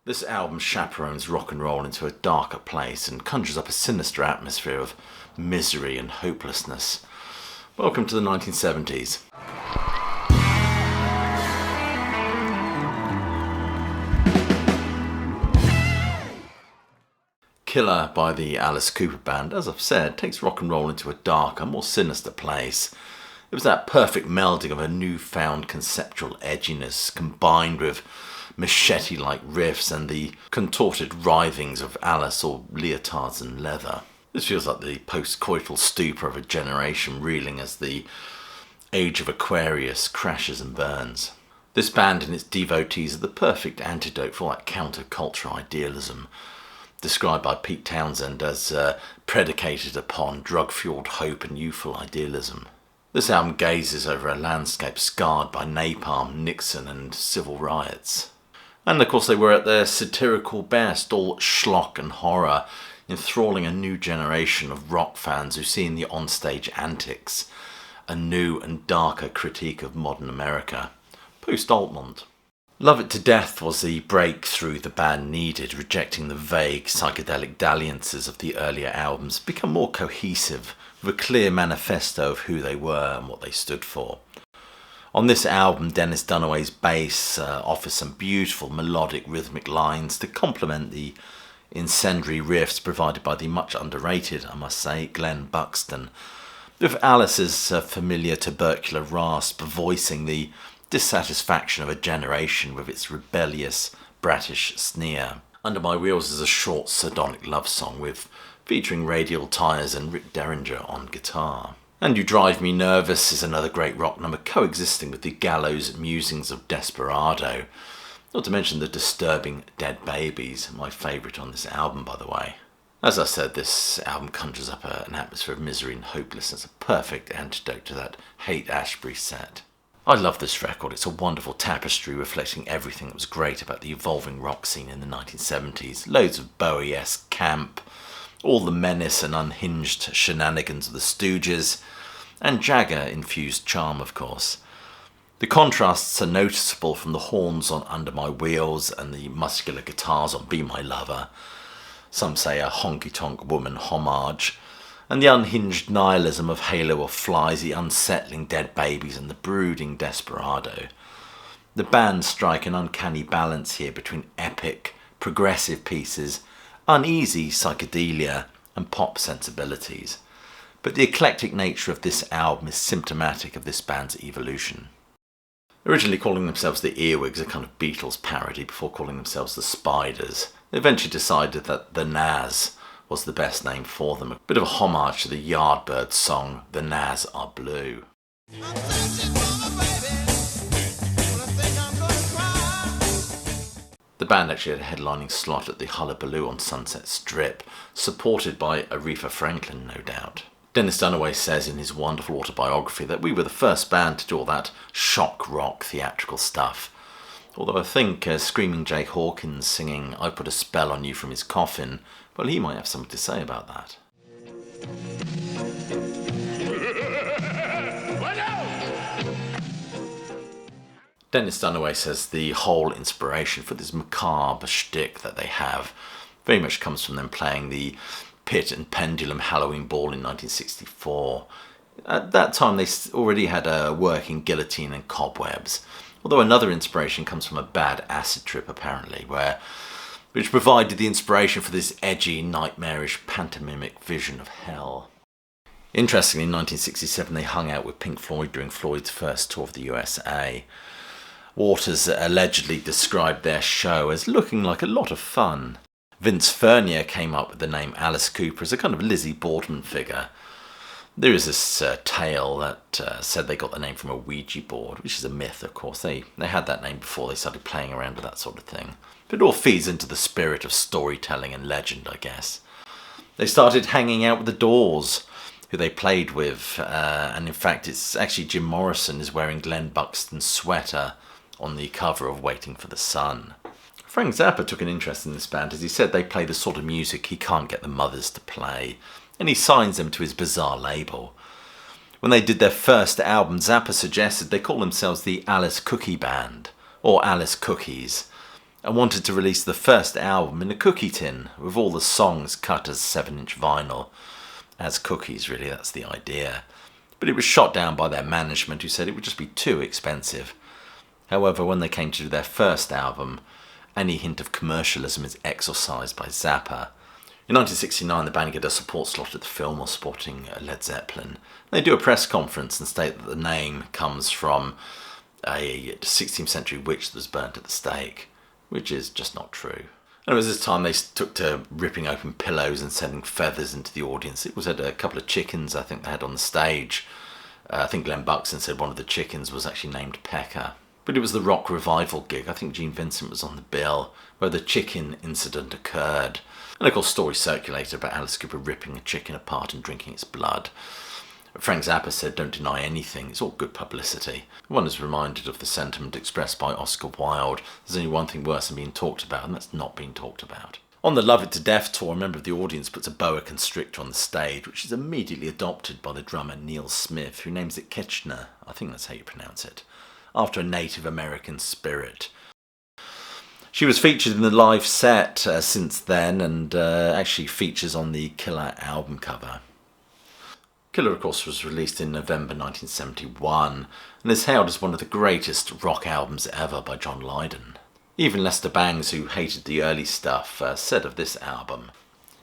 This album chaperones rock and roll into a darker place and conjures up a sinister atmosphere of misery and hopelessness. Welcome to the 1970s. Killer by the Alice Cooper Band, as I've said, takes rock and roll into a darker, more sinister place. It was that perfect melding of a newfound conceptual edginess combined with machete-like riffs and the contorted writhings of Alice or leotards and leather. This feels like the post-coital stupor of a generation reeling as the age of Aquarius crashes and burns. This band and its devotees are the perfect antidote for that counterculture idealism, described by Pete Townsend as predicated upon drug-fueled hope and youthful idealism. This album gazes over a landscape scarred by napalm, Nixon and civil riots. And of course they were at their satirical best, all schlock and horror, enthralling a new generation of rock fans who see in the onstage antics a new and darker critique of modern America, post-Altmont. Love It to Death was the breakthrough the band needed, rejecting the vague psychedelic dalliances of the earlier albums, become more cohesive, with a clear manifesto of who they were and what they stood for. On this album, Dennis Dunaway's bass offers some beautiful melodic rhythmic lines to complement the incendiary riffs provided by the much underrated, I must say, Glenn Buxton, with Alice's familiar tubercular rasp voicing the dissatisfaction of a generation with its rebellious, brattish sneer. Under My Wheels is a short, sardonic love song featuring Radial Tires and Rick Derringer on guitar. And You Drive Me Nervous is another great rock number coexisting with the gallows musings of Desperado, not to mention the disturbing Dead Babies, my favourite on this album by the way. As I said, this album conjures up an atmosphere of misery and hopelessness, a perfect antidote to that Haight-Ashbury set. I love this record. It's a wonderful tapestry reflecting everything that was great about the evolving rock scene in the 1970s. Loads of Bowie-esque camp, all the menace and unhinged shenanigans of the Stooges, and Jagger-infused charm, of course. The contrasts are noticeable from the horns on Under My Wheels and the muscular guitars on Be My Lover. Some say a honky-tonk woman homage, and the unhinged nihilism of Halo of Flies, the unsettling Dead Babies and the brooding Desperado. The band strike an uncanny balance here between epic, progressive pieces, uneasy psychedelia and pop sensibilities. But the eclectic nature of this album is symptomatic of this band's evolution. Originally calling themselves the Earwigs, a kind of Beatles parody before calling themselves the Spiders, they eventually decided that the Nas was the best name for them. A bit of a homage to the Yardbirds song, The Nas Are Blue. The band actually had a headlining slot at the Hullabaloo on Sunset Strip, supported by Aretha Franklin, no doubt. Dennis Dunaway says in his wonderful autobiography that we were the first band to do all that shock rock theatrical stuff. Although I think Screaming Jay Hawkins singing I Put a Spell on You from his coffin, well, he might have something to say about that. Dennis Dunaway says the whole inspiration for this macabre shtick that they have very much comes from them playing the Pit and Pendulum Halloween Ball in 1964. At that time they already had a working guillotine and cobwebs, although another inspiration comes from a bad acid trip apparently, which provided the inspiration for this edgy, nightmarish, pantomimic vision of hell. Interestingly, in 1967 they hung out with Pink Floyd during Floyd's first tour of the USA. Waters allegedly described their show as looking like a lot of fun. Vince Furnier came up with the name Alice Cooper as a kind of Lizzie Boardman figure. There is this tale that said they got the name from a Ouija board, which is a myth, of course. They had that name before they started playing around with that sort of thing. But it all feeds into the spirit of storytelling and legend, I guess. They started hanging out with the Doors, who they played with, and in fact it's actually Jim Morrison is wearing Glenn Buxton's sweater on the cover of Waiting for the Sun. Frank Zappa took an interest in this band as he said they play the sort of music he can't get the mothers to play, and he signs them to his bizarre label. When they did their first album, Zappa suggested they call themselves the Alice Cookie Band, or Alice Cookies, and wanted to release the first album in a cookie tin, with all the songs cut as 7-inch vinyl. As cookies, really, that's the idea. But it was shot down by their management, who said it would just be too expensive. However, when they came to do their first album, any hint of commercialism is exorcised by Zappa. In 1969, the band get a support slot at the Fillmore supporting Led Zeppelin. They do a press conference and state that the name comes from a 16th century witch that was burnt at the stake, which is just not true. And it was this time they took to ripping open pillows and sending feathers into the audience. It was at a couple of chickens I think they had on the stage. I think Glenn Buxton said one of the chickens was actually named Pecker. But it was the rock revival gig, I think Gene Vincent was on the bill, where the chicken incident occurred. And of course stories circulated about Alice Cooper ripping a chicken apart and drinking its blood. Frank Zappa said, "Don't deny anything, it's all good publicity." One is reminded of the sentiment expressed by Oscar Wilde: there's only one thing worse than being talked about, and that's not being talked about. On the Love It to Death tour, a member of the audience puts a boa constrictor on the stage, which is immediately adopted by the drummer Neil Smith, who names it Kitchener, I think that's how you pronounce it, after a Native American spirit. She was featured in the live set since then, and actually features on the Killer album cover. Killer, of course, was released in November 1971 and is hailed as one of the greatest rock albums ever by John Lydon. Even Lester Bangs, who hated the early stuff, said of this album,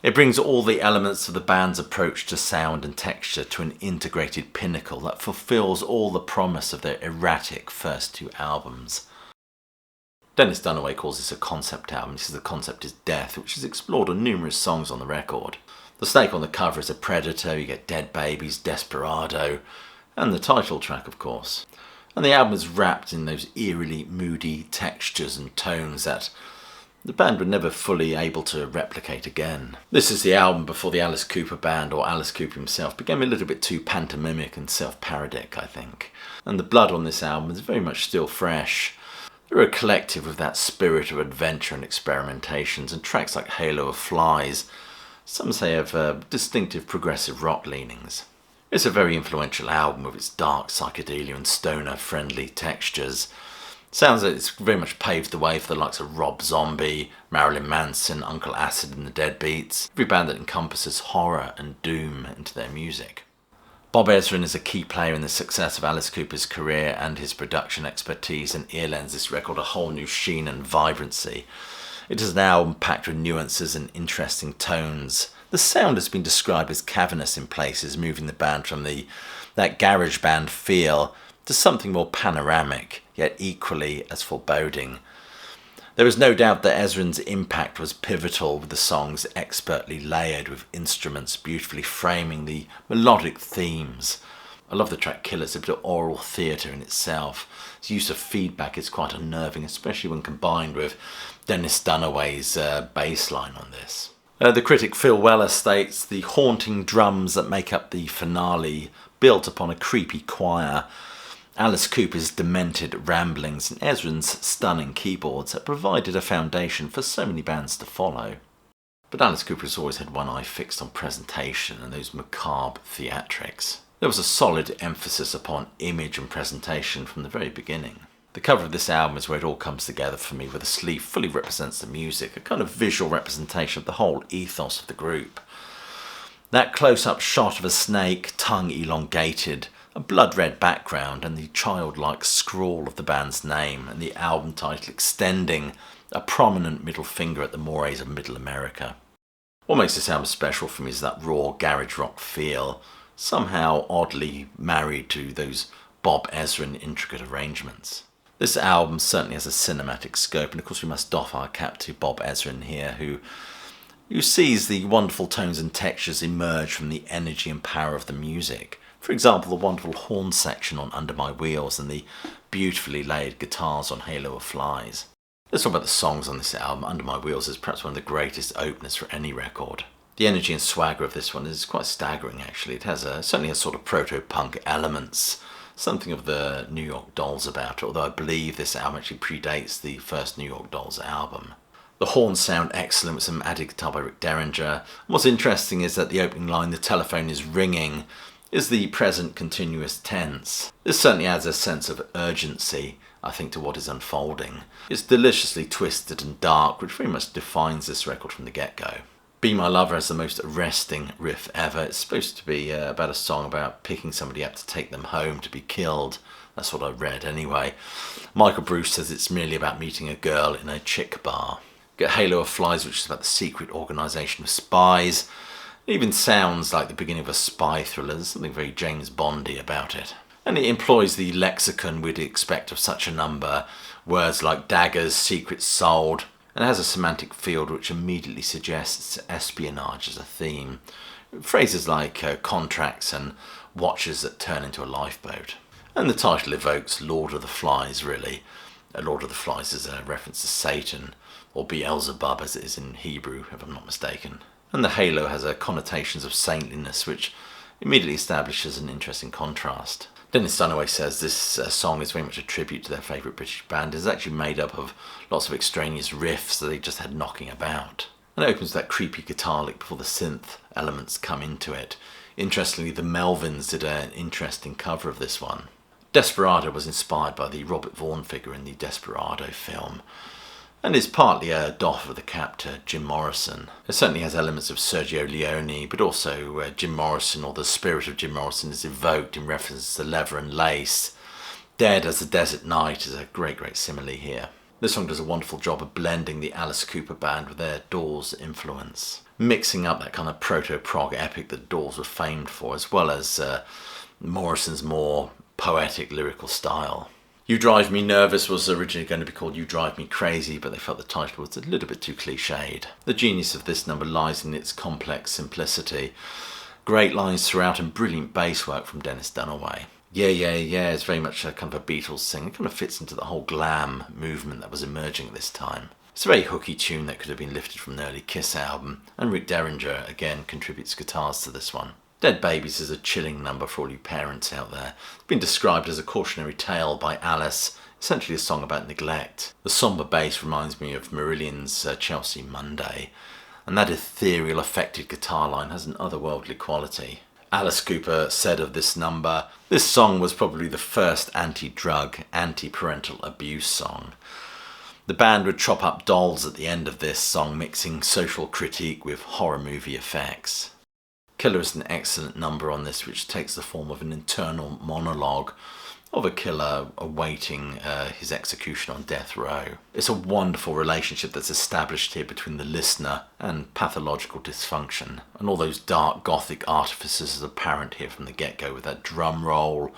"It brings all the elements of the band's approach to sound and texture to an integrated pinnacle that fulfills all the promise of their erratic first two albums." Dennis Dunaway calls this a concept album. He says the concept is death, which is explored on numerous songs on the record. The snake on the cover is a predator, you get Dead Babies, Desperado, and the title track, of course. And the album is wrapped in those eerily moody textures and tones that the band were never fully able to replicate again. This is the album before the Alice Cooper Band, or Alice Cooper himself, became a little bit too pantomimic and self-parodic, I think. And the blood on this album is very much still fresh. They're a collective with that spirit of adventure and experimentations, and tracks like Halo of Flies, some say have distinctive progressive rock leanings. It's a very influential album with its dark psychedelia and stoner-friendly textures. Sounds like it's very much paved the way for the likes of Rob Zombie, Marilyn Manson, Uncle Acid and the Deadbeats, every band that encompasses horror and doom into their music. Bob Ezrin is a key player in the success of Alice Cooper's career, and his production expertise and ear lends this record a whole new sheen and vibrancy. It is an album packed with nuances and interesting tones. The sound has been described as cavernous in places, moving the band from that garage band feel to something more panoramic, yet equally as foreboding. There is no doubt that Ezrin's impact was pivotal, with the songs expertly layered with instruments beautifully framing the melodic themes. I love the track Killer. It's a bit of oral theatre in itself. Its use of feedback is quite unnerving, especially when combined with Dennis Dunaway's bass line on this. The critic Phil Weller states, "The haunting drums that make up the finale built upon a creepy choir, Alice Cooper's demented ramblings, and Ezrin's stunning keyboards that provided a foundation for so many bands to follow." But Alice Cooper has always had one eye fixed on presentation and those macabre theatrics. There was a solid emphasis upon image and presentation from the very beginning. The cover of this album is where it all comes together for me, where the sleeve fully represents the music, a kind of visual representation of the whole ethos of the group. That close-up shot of a snake, tongue elongated, a blood-red background, and the childlike scrawl of the band's name, and the album title extending a prominent middle finger at the mores of Middle America. What makes this album special for me is that raw garage rock feel, somehow oddly married to those Bob Ezrin intricate arrangements. This album certainly has a cinematic scope, and of course we must doff our cap to Bob Ezrin here, who sees the wonderful tones and textures emerge from the energy and power of the music. For example, the wonderful horn section on Under My Wheels and the beautifully layered guitars on Halo of Flies. Let's talk about the songs on this album. Under My Wheels is perhaps one of the greatest openers for any record. The energy and swagger of this one is quite staggering, actually. It has certainly a sort of proto-punk elements, something of the New York Dolls about it, although I believe this album actually predates the first New York Dolls album. The horns sound excellent with some added guitar by Rick Derringer. What's interesting is that the opening line, "The telephone is ringing," is the present continuous tense. This certainly adds a sense of urgency. I think, to what is unfolding. It's deliciously twisted and dark, which very much defines this record from the get-go. Be My Lover has the most arresting riff ever. It's supposed to be about a song about picking somebody up to take them home to be killed. That's what I read anyway. Michael Bruce says it's merely about meeting a girl in a chick bar. Get Halo of Flies, which is about the secret organisation of spies. It even sounds like the beginning of a spy thriller. There's something very James Bondy about it. And it employs the lexicon we'd expect of such a number. Words like daggers, secrets sold. And it has a semantic field which immediately suggests espionage as a theme. Phrases like contracts and watches that turn into a lifeboat. And the title evokes Lord of the Flies, really. Lord of the Flies is a reference to Satan, or Beelzebub as it is in Hebrew, if I'm not mistaken. And the halo has connotations of saintliness, which immediately establishes an interesting contrast. Dennis Dunaway says this song is very much a tribute to their favourite British band. It's actually made up of lots of extraneous riffs that they just had knocking about. And it opens with that creepy guitar lick before the synth elements come into it. Interestingly, the Melvins did an interesting cover of this one. Desperado was inspired by the Robert Vaughn figure in the Desperado film, and is partly a doff of the cap to Jim Morrison. It certainly has elements of Sergio Leone, but also Jim Morrison, or the spirit of Jim Morrison, is evoked in reference to leather and lace. Dead as a Desert Night is a great simile here. This song does a wonderful job of blending the Alice Cooper band with their Doors influence, mixing up that kind of proto-prog epic that Doors were famed for, as well as Morrison's more poetic lyrical style. You Drive Me Nervous was originally going to be called You Drive Me Crazy, but they felt the title was a little bit too cliched. The genius of this number lies in its complex simplicity. Great lines throughout and brilliant bass work from Dennis Dunaway. Yeah is very much a kind of a Beatles thing. It kind of fits into the whole glam movement that was emerging at this time. It's a very hooky tune that could have been lifted from an early Kiss album, and Rick Derringer again contributes guitars to this one. Dead Babies is a chilling number for all you parents out there. It's been described as a cautionary tale by Alice, essentially a song about neglect. The sombre bass reminds me of Marillion's Chelsea Monday, and that ethereal affected guitar line has an otherworldly quality. Alice Cooper said of this number, this song was probably the first anti-drug, anti-parental abuse song. The band would chop up dolls at the end of this song, mixing social critique with horror movie effects. Killer is an excellent number on this, which takes the form of an internal monologue of a killer awaiting his execution on death row. It's a wonderful relationship that's established here between the listener and pathological dysfunction, and all those dark gothic artifices are apparent here from the get-go with that drum roll,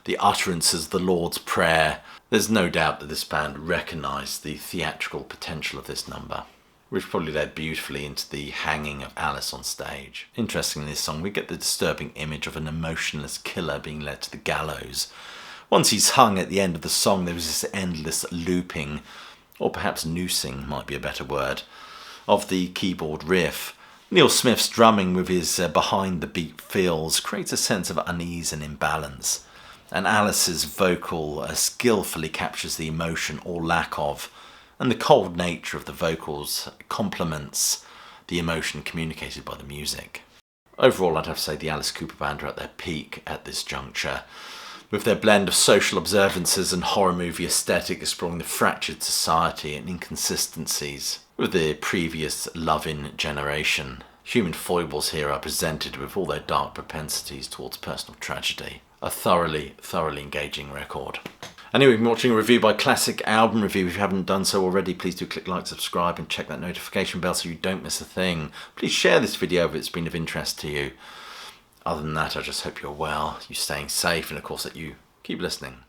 the utterances, the Lord's Prayer. There's no doubt that this band recognised the theatrical potential of this number, which probably led beautifully into the hanging of Alice on stage. Interestingly, in this song we get the disturbing image of an emotionless killer being led to the gallows. Once he's hung at the end of the song, there was this endless looping, or perhaps noosing might be a better word, of the keyboard riff. Neil Smith's drumming with his behind-the-beat feels creates a sense of unease and imbalance, and Alice's vocal skillfully captures the emotion or lack of, and the cold nature of the vocals complements the emotion communicated by the music. Overall, I'd have to say the Alice Cooper Band are at their peak at this juncture, with their blend of social observances and horror movie aesthetic exploring the fractured society and inconsistencies with the previous Lovin' generation. Human foibles here are presented with all their dark propensities towards personal tragedy. A thoroughly engaging record. Anyway, we've been watching a review by Classic Album Review. If you haven't done so already, please do click like, subscribe, and check that notification bell so you don't miss a thing. Please share this video if it's been of interest to you. Other than that, I just hope you're well, you're staying safe, and of course that you keep listening.